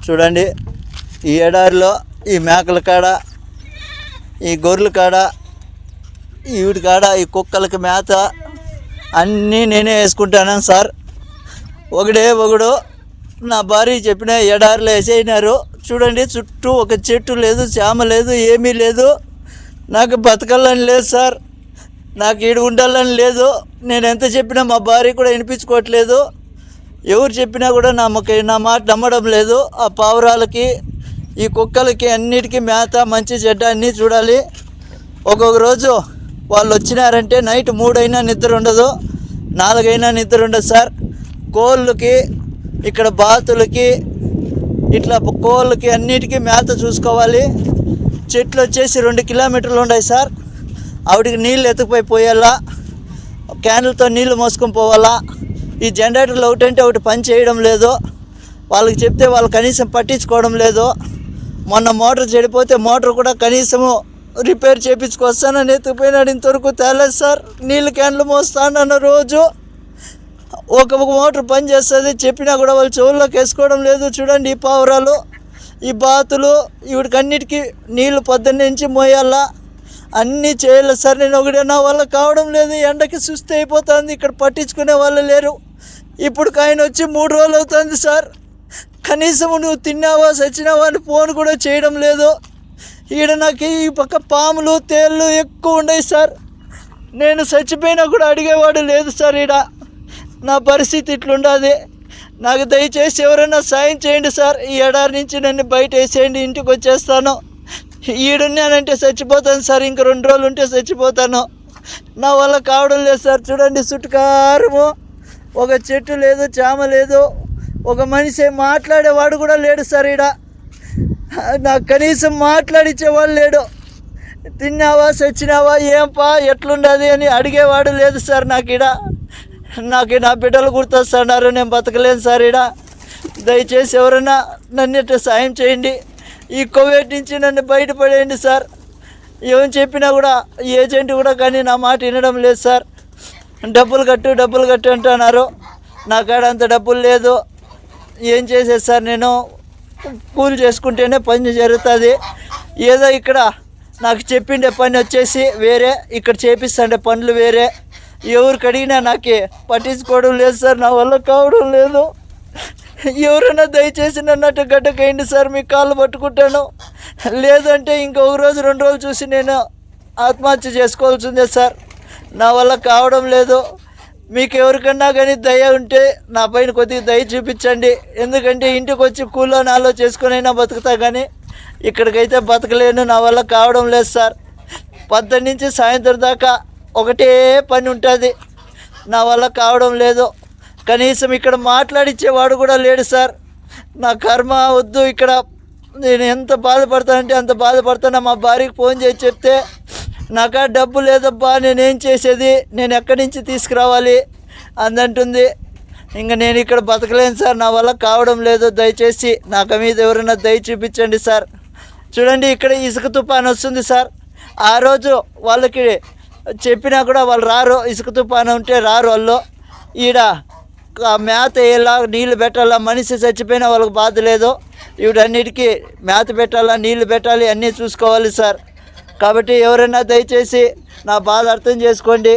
చూడండి, ఈ ఎడారిలో ఈ మేకల కాడ, ఈ గొర్రెల కాడ, వీటి కాడ ఈ కుక్కలకి మేత అన్నీ నేనే వేసుకుంటాను సార్. ఒకడు నా భార్య చెప్పిన ఎడారిలో వేసేయినారు. చూడండి, చుట్టూ ఒక చెట్టు లేదు, చేమ లేదు, ఏమీ లేదు. నాకు బతకాలని లేదు సార్, నాకు ఈడు ఉండాలని లేదు. నేను ఎంత చెప్పినా మా భార్య కూడా వినిపించుకోవట్లేదు. ఎవరు చెప్పినా కూడా నా మాట నమ్మడం లేదు. ఆ పావురాలకి, ఈ కుక్కలకి అన్నిటికీ మేత, మంచి చెడ్డ అన్నీ చూడాలి. ఒక్కొక్క రోజు వాళ్ళు వచ్చినారంటే నైట్ 3 అయినా నిద్ర ఉండదు, 4 అయినా నిద్ర ఉండదు సార్. కోళ్ళకి, ఇక్కడ బాతులకి, ఇట్లా కోళ్ళకి అన్నిటికీ మేత చూసుకోవాలి. చెట్లు వచ్చేసి 2 కిలోమీటర్లు ఉన్నాయి సార్. ఆవిడికి నీళ్ళు ఎత్తుకుపోయి పోయాలా, క్యాన్లతో నీళ్లు మోసుకొని పోవాలా. ఈ జనరేటర్లు ఒకటంటే ఒకటి పని చేయడం లేదు. వాళ్ళకి చెప్తే వాళ్ళు కనీసం పట్టించుకోవడం లేదు. మొన్న మోటార్ చెడిపోతే మోటార్ కూడా కనీసము రిపేర్ చేయించుకొస్తానని ఎత్తుకుపోయినాడు, ఇంతవరకు తేలేదు సార్. నీళ్ళు క్యాన్లు మోస్తానన్న రోజు ఒక మోటార్ పని చేస్తుంది, చెప్పినా కూడా వాళ్ళు చెవుల్లోకి వేసుకోవడం లేదు. చూడండి, ఈ పావురాలు, ఈ బాతులు, వీడికి అన్నిటికీ నీళ్ళు పొద్దున్నుంచి మోయాలా, అన్నీ చేయాలి సార్. నేను ఒకటే, నా వల్ల కావడం లేదు. ఎండకి సుస్థి అయిపోతుంది, ఇక్కడ పట్టించుకునే వాళ్ళు లేరు. ఇప్పుడు ఆయన వచ్చి 3 రోజులు అవుతుంది సార్. కనీసం నువ్వు తిన్నావా చచ్చినావా అని ఫోన్ కూడా చేయడం లేదు. ఈడ నాకు ఈ పక్క పాములు, తేళ్ళు ఎక్కువ ఉన్నాయి సార్. నేను చచ్చిపోయినా కూడా అడిగేవాడు లేదు సార్. ఈడ నా పరిస్థితి ఇట్లుండదు. నాకు దయచేసి ఎవరైనా సాయం చేయండి సార్. ఈ ఎడారి నుంచి నన్ను బయట వేసేయండి, ఇంటికి వచ్చేస్తాను. ఈడున్నానంటే చచ్చిపోతాను సార్, ఇంక 2 రోజులు ఉంటే చచ్చిపోతాను. నా వల్ల కావడం లేదు సార్. చూడండి, చుట్టుకారము ఒక చెట్టు లేదు, చేమ లేదు, ఒక మనిషి మాట్లాడేవాడు కూడా లేడు సార్. ఈడ నాకు కనీసం మాట్లాడించేవాడు లేడు. తిన్నావా చచ్చినావా, ఏంపా ఎట్లుండదు అని అడిగేవాడు లేదు సార్. నాకు నా బిడ్డలు గుర్తొస్తున్నారు, నేను బతకలేను సార్. ఈడ దయచేసి ఎవరైనా నన్ను సాయం చేయండి. ఈ కోవిడ్ నుంచి నన్ను బయటపడేయండి సార్. ఏం చెప్పినా కూడా ఏజెంట్ కూడా కానీ నా మాట వినడం లేదు సార్. డబ్బులు కట్టు అంటున్నారు. నా కాడ అంత డబ్బులు లేదు. ఏం చేసేది సార్, నేను కూలి చేసుకుంటేనే పని జరుగుతుంది. ఏదో ఇక్కడ నాకు చెప్పిండే పని వచ్చేసి వేరే, ఇక్కడ చేపిస్తుండే పనులు వేరే. ఎవరికి అడిగినా నాకు పట్టించుకోవడం లేదు సార్. నా వల్ల కావడం లేదు. ఎవరైనా దయచేసి నన్నట్టు గడ్డకైంది సార్, మీ కాళ్ళు పట్టుకుంటాను. లేదంటే ఇంకొక రోజు 2 రోజులు చూసి నేను ఆత్మహత్య చేసుకోవాల్సిందే సార్. నా వల్ల కావడం లేదు. మీకు ఎవరికన్నా కానీ దయ ఉంటే నా పైన కొద్దిగా దయ చూపించండి. ఎందుకంటే ఇంటికి వచ్చి కూలో నాలో చేసుకొని అయినా బతుకుతా, కానీ ఇక్కడికైతే బతకలేను. నా వల్ల కావడం లేదు సార్. 10 నుంచి సాయంత్రం దాకా ఒకటే పని ఉంటుంది. నా వల్ల కావడం లేదు. కనీసం ఇక్కడ మాట్లాడించేవాడు కూడా లేడు సార్. నా కర్మ వద్దు. ఇక్కడ నేను ఎంత బాధపడతానంటే అంత బాధపడతాను. మా భార్యకి ఫోన్ చేసి చెప్తే, నాకా డబ్బు లేదబ్బా, నేనేం చేసేది, నేను ఎక్కడి నుంచి తీసుకురావాలి అందంటుంది. ఇంకా నేను ఇక్కడ బతకలేను సార్. నా వల్ల కావడం లేదు. దయచేసి నాకు మీద ఎవరైనా దయ చూపించండి సార్. చూడండి, ఇక్కడ ఇసుక తుఫాను వస్తుంది సార్. ఆ రోజు వాళ్ళకి చెప్పినా కూడా వాళ్ళు రారు. ఇసుక తుఫాను ఉంటే రారు వాళ్ళు. ఈడ మేత వేయాలా, నీళ్ళు పెట్టాలా. మనిషి చచ్చిపోయినా వాళ్ళకి బాధ లేదు. వీటన్నిటికీ మేత పెట్టాలా, నీళ్లు పెట్టాలి, అన్నీ చూసుకోవాలి సార్. కాబట్టి ఎవరైనా దయచేసి నా బాధ అర్థం చేసుకోండి.